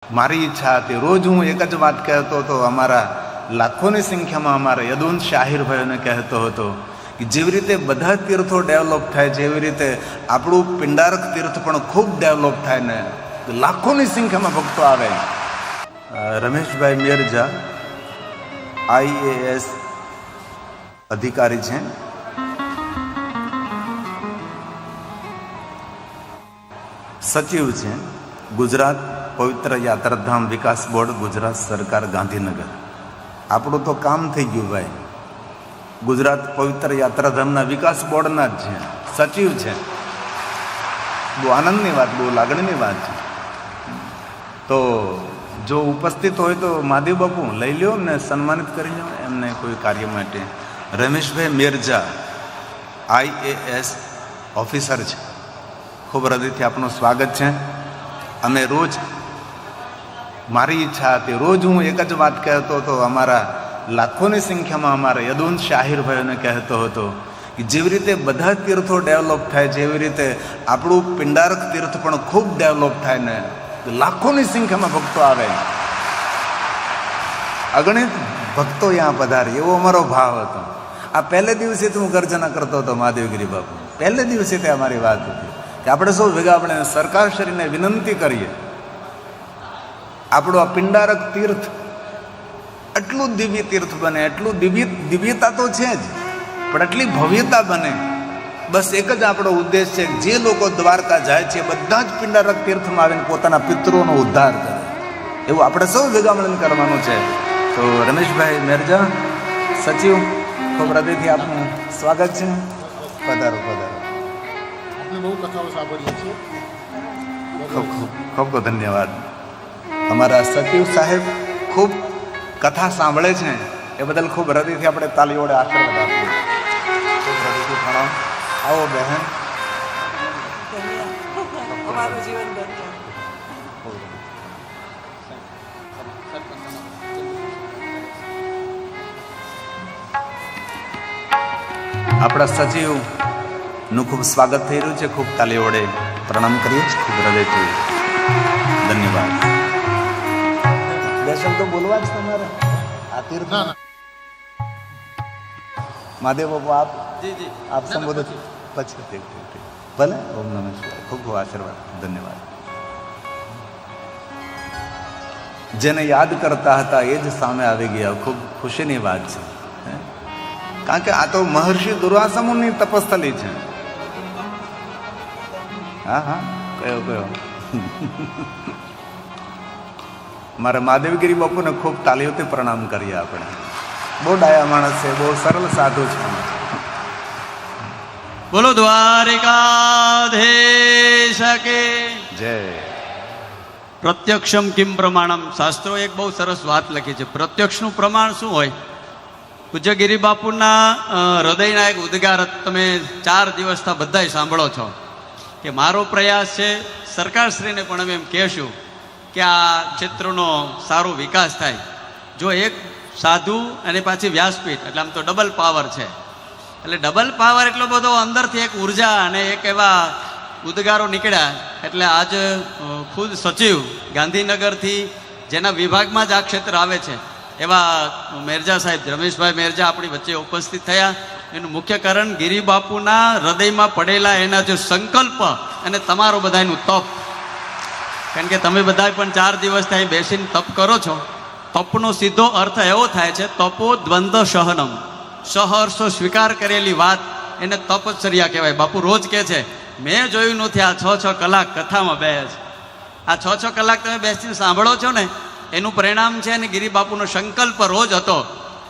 મારી ઈચ્છા હતી, રોજ હું એક જ વાત કહેતો હતો, અમારા લાખોની સંખ્યામાં અમારા યદુવંશ શાહીરભાઈઓને કહેતો હતો કે જેવી રીતે બધા તીર્થો ડેવલપ થાય, જેવી રીતે આપણું પિંડારક તીર્થ પણ ખૂબ ડેવલપ થાય ને લાખોની સંખ્યામાં ભક્તો આવે. રમેશભાઈ મેરજા IAS અધિકારી છે, સચિવ છે, ગુજરાત પવિત્ર યાત્રાધામ વિકાસ બોર્ડ, ગુજરાત સરકાર, ગાંધીનગર. આપણું તો કામ થઈ ગયું ભાઈ, ગુજરાત પવિત્ર યાત્રાધામના વિકાસ બોર્ડના જ છે, સચિવ છે. બહુ આનંદની વાત, બહુ લાગણીની વાત છે. તો જો ઉપસ્થિત હોય તો મહાદેવ બાપુ લઈ લ્યો ને સન્માનિત કરી લો એમને કોઈ કાર્ય માટે. રમેશભાઈ મેરજા IAS ઓફિસર છે, ખૂબ હૃદયથી આપનું સ્વાગત છે. અમે રોજ, મારી ઈચ્છા હતી, રોજ હું એક જ વાત કહેતો હતો, અમારા લાખોની સંખ્યામાં અમારા યદુવંશ શાહીરભાઈઓને કહેતો હતો કે જેવી રીતે બધા તીર્થો ડેવલપ થાય, જેવી રીતે આપણું પિંડારક તીર્થ પણ ખૂબ ડેવલપ થાય ને લાખોની સંખ્યામાં ભક્તો આવે, અગણિત ભક્તો અહીંયા પધારે, એવો અમારો ભાવ હતો. આ પહેલે દિવસેથી હું ગર્જના કરતો હતો મહાદેવગીરી બાપુ, પહેલે દિવસે તે અમારી વાત હતી કે આપણે સૌ ભેગા આપણે સરકારશ્રીને વિનંતી કરીએ, આપણું આ પિંડારક તીર્થ એટલું દિવ્ય તીર્થ બને, એટલું દિવ્યતા તો છે જ, પણ એટલી ભવ્યતા બને. બસ એક જ આપણો ઉદ્દેશ છે, જે લોકો દ્વારકા જાય છે બધા જ પિંડારક તીર્થમાં આવીને પોતાના પિતૃઓનો ઉદ્ધાર કરે, એવું આપણે સૌ ભેગા મળીને કરવાનું છે. તો રમેશભાઈ મેરજા સચિવ, ખૂબ હૃદયથી આપનું સ્વાગત છે. પધારો પધારો. બહુ કથાઓ સાંભળીએ છીએ. ખૂબ ખૂબ ખૂબ ખૂબ ધન્યવાદ. અમારા સચિવ સાહેબ ખૂબ કથા સાંભળે છે, એ બદલ ખૂબ હૃદયથી આપણે તાલીઓડે આશીર્વાદ આપીએ. ખૂબ હૃદયથી પ્રણામ. આવો બહેન. આપણા સચિવ નું ખૂબ સ્વાગત થઈ રહ્યું છે, ખૂબ તાલી વડે પ્રણામ કરીએ છીએ, ખૂબ હૃદયથી ધન્યવાદ. દર્શન તો બોલવા જ તમારે આ તીર્થ. મહાદેવ બાપુ આપ સંબોધિત પછી ઠીક ભલે. ઓમ નમઃ શિવાય. ખૂબ ખૂબ આશીર્વાદ, ધન્યવાદ. જેને યાદ કરતા હતા એ જ સામે આવી ગયા, ખૂબ ખુશીની વાત છે. કારણ કે આ તો મહર્ષિ દુર્વાસા મુનિની તપસ્થલી છે. હા હા, કયો મારા મહાદેવગીરી બાપુને ખૂબ તાલીઓથી પ્રણામ કરીએ આપણે. બહુ ડાયા માણસ છે, બહુ સરળ સાધુ છે. બોલો દ્વારિકાધીશ કે જય. પ્રત્યક્ષમ કિમ પ્રમાણમ. શાસ્ત્રો એક બહુ સરસ વાત લખી છે. પ્રત્યક્ષનું પ્રમાણ શું હોય? પૂજ્ય ગિરી બાપુના હૃદયના એક ઉદ્ગાર તમે 4 દિવસથી બધાય સાંભળો છો કે મારો પ્રયાસ છે, સરકારશ્રીને પણ અમે એમ કહેશું કે આ ક્ષેત્રનો સારો વિકાસ થાય. જો એક સાધુ અને પાછી વ્યાસપીઠ, એટલે આમ તો ડબલ પાવર છે. એટલે ડબલ પાવર એટલો બધો અંદરથી એક ઉર્જા અને એક એવા ઉદ્ગારો નીકળ્યા. એટલે આજ ખુદ સચિવ ગાંધીનગરથી, જેના વિભાગમાં જ આ ક્ષેત્ર આવે છે, એવા મેરજા સાહેબ, રમેશભાઈ મેરજા આપણી વચ્ચે ઉપસ્થિત થયા. એનું મુખ્ય કારણ ગિરી બાપુના હૃદયમાં પડેલા એના જે સંકલ્પ અને તમારો બધાનું તપ. કારણ કે તમે બધા પણ 4 દિવસથી અહીં બેસીને તપ કરો છો. તપનો સીધો અર્થ એવો થાય છે, તપો દ્વંદ્વ સહનમ, સહર્ષો સ્વીકાર કરેલી વાત, એને તપશ્ચર્યા કહેવાય. બાપુ રોજ કહે છે, મેં જોયું નથી આ 6 કલાક કથામાં બેસે. આ 6 કલાક તમે બેસીને સાંભળો છો ને, એનું પરિણામ છે. અને ગિરી બાપુનો સંકલ્પ રોજ હતો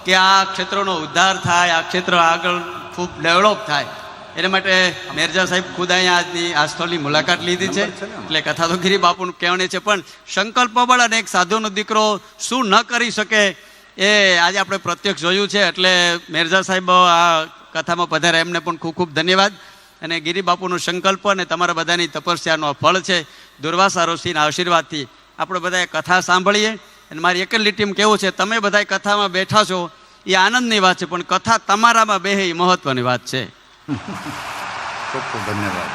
કે આ ક્ષેત્રનો ઉદ્ધાર થાય, આ ક્ષેત્ર આગળ ખૂબ ડેવલપ થાય. એના માટે મેરજા સાહેબ ખુદ અહીંયા આજની આ સ્થળની મુલાકાત લીધી છે. એટલે કથા તો ગિરી બાપુનું કહેવાની છે, પણ સંકલ્પ બળ અને એક સાધુનો દીકરો શું ન કરી શકે એ આજે આપણે પ્રત્યક્ષ જોયું છે. એટલે મેરજા સાહેબ આ કથામાં પધાર્યા, એમને પણ ખૂબ ખૂબ ધન્યવાદ. અને ગિરી બાપુનો સંકલ્પ અને તમારા બધાની તપસ્યાનો ફળ છે. દુર્વાસા ઋષિના આશીર્વાદથી આપણે બધાએ કથા સાંભળીએ. અને મારી એક જ લીટીમાં કેવું છે, તમે બધા કથામાં બેઠા છો એ આનંદની વાત છે, પણ કથા તમારામાં બેહે એ મહત્વની વાત છે. ખૂબ ખૂબ ધન્યવાદ.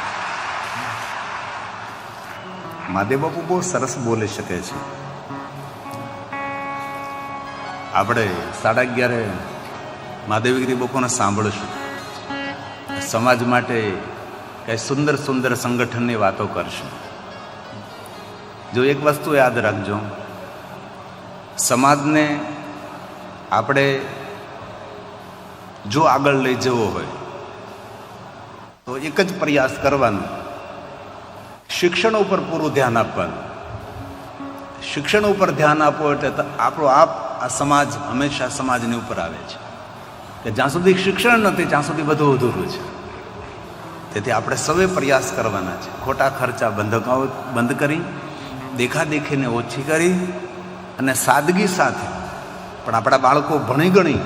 મહાદેવ બાપુ બહુ સરસ બોલી શકે છે. આપણે 11:30 મહાદેવગીરી બપોરને સાંભળશું. સમાજ માટે કંઈ સુંદર સુંદર સંગઠનની વાતો કરશું. જો એક વસ્તુ યાદ રાખજો, સમાજને આપણે જો આગળ લઈ જવો હોય તો એક જ પ્રયાસ કરવાનો, શિક્ષણ ઉપર પૂરું ધ્યાન આપવાનું. શિક્ષણ ઉપર ધ્યાન આપો એટલે આપણો આ સમાજ હંમેશા સમાજની ઉપર આવે છે કે જ્યાં સુધી શિક્ષણ નથી ત્યાં સુધી બધું અધૂરું છે. તેથી આપણે સૌએ પ્રયાસ કરવાના છે. ખોટા ખર્ચા બંધ કરી, દેખાદેખીને ઓછી કરી અને સાદગી સાથે પણ આપણા બાળકો ભણી ગણી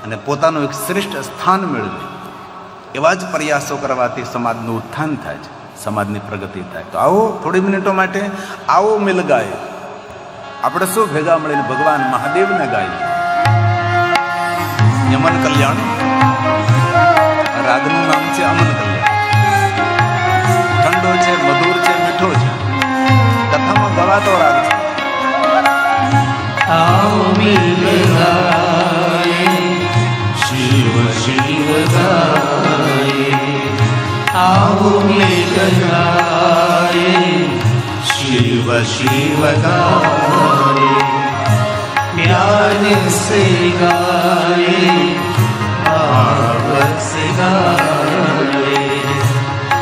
અને પોતાનું એક શ્રેષ્ઠ સ્થાન મેળવે એવા જ પ્રયાસો કરવાથી સમાજનું ઉત્થાન થાય છે, સમાજની પ્રગતિ થાય. તો આવો થોડી મિનિટો માટે આવો મિલ ગાય, આપણે શું ભેગા મળીને ભગવાન મહાદેવને ગાઈએ. અમન કલ્યાણ, રાગનું નામ છે અમન કલ્યાણ. ઠંડો છે, મધુર છે, મીઠો છે, કથામાં ગવાતો રાગ છે. आओ मिल गाए शिव शिव गाए, आओ मिल गाए शिव शिव गाए, प्यार से गाए भाव से गाए,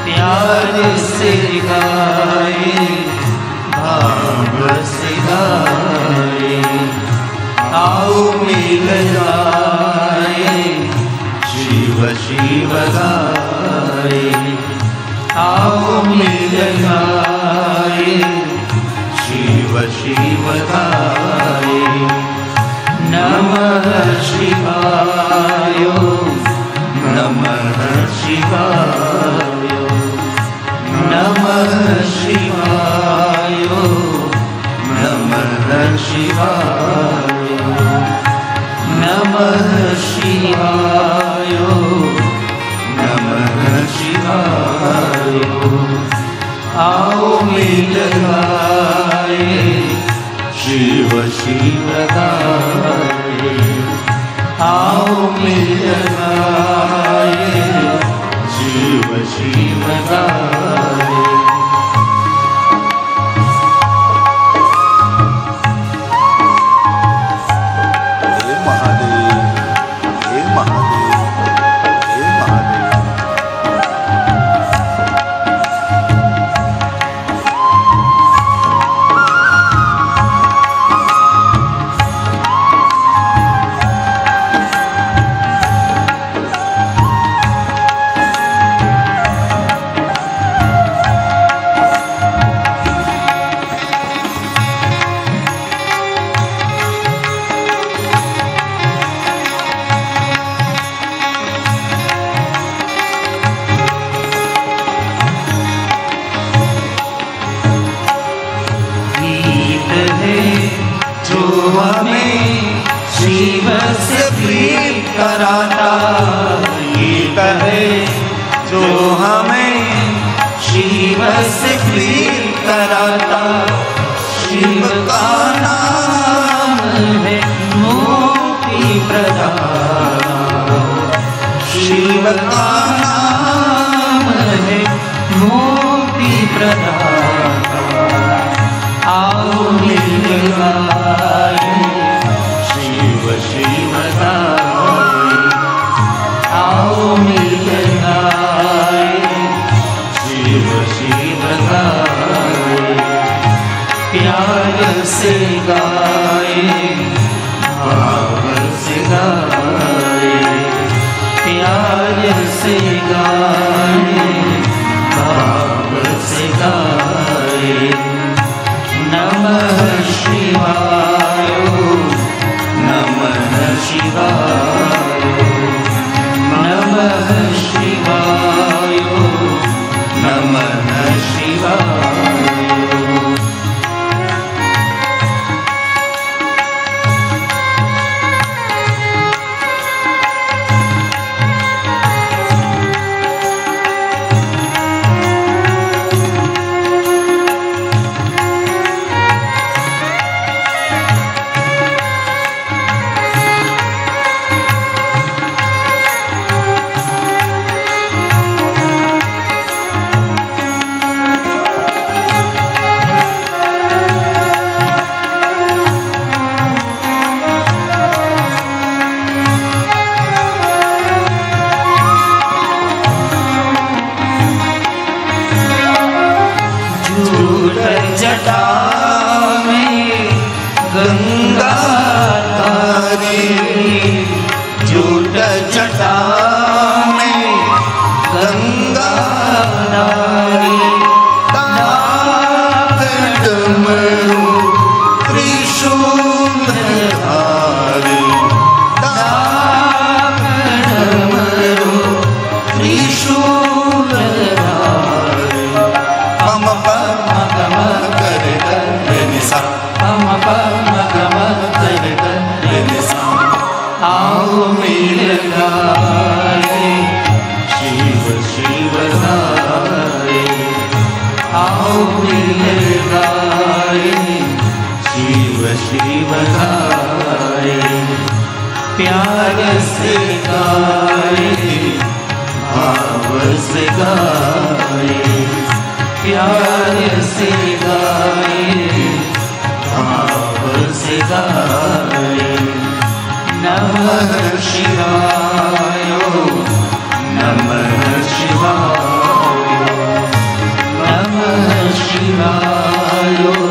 प्यार से गाए भाव से गाए, आओ मिल गाए शिव शिव गाए, आओ मिल गाए शिव शिव गाए, नमः शिवाय नमः शिवाय, नमः शिवाय नमः शिवाय, नमः शिवाय नमः शिवाय, आओ मिल गाए शिव शिव गाए, आओ मिल गाए शिव शिव गाए. शिव से प्रीत कराता, गीत है जो हमें शिव से प्रीत कराता, शिव का नाम है मुक्ति प्रदाता, शिव का नाम है मुक्ति प्रदाता, आओ मिल गाए शिव शिव गाए, आओ मिल गाए शिव शिव गाए, प्यार से गाए भाव से गाए, प्यार से गाए भाव से गाए, नमः शिवाय नमः शिवाय, नमः शिवाय नमः शिवाय. दिल गाए शिव शिव गाए प्यार से गाए भाव से गाए प्यार से गाए भाव से गाए नमः शिवाय नमः शिवाय नमः शिवाय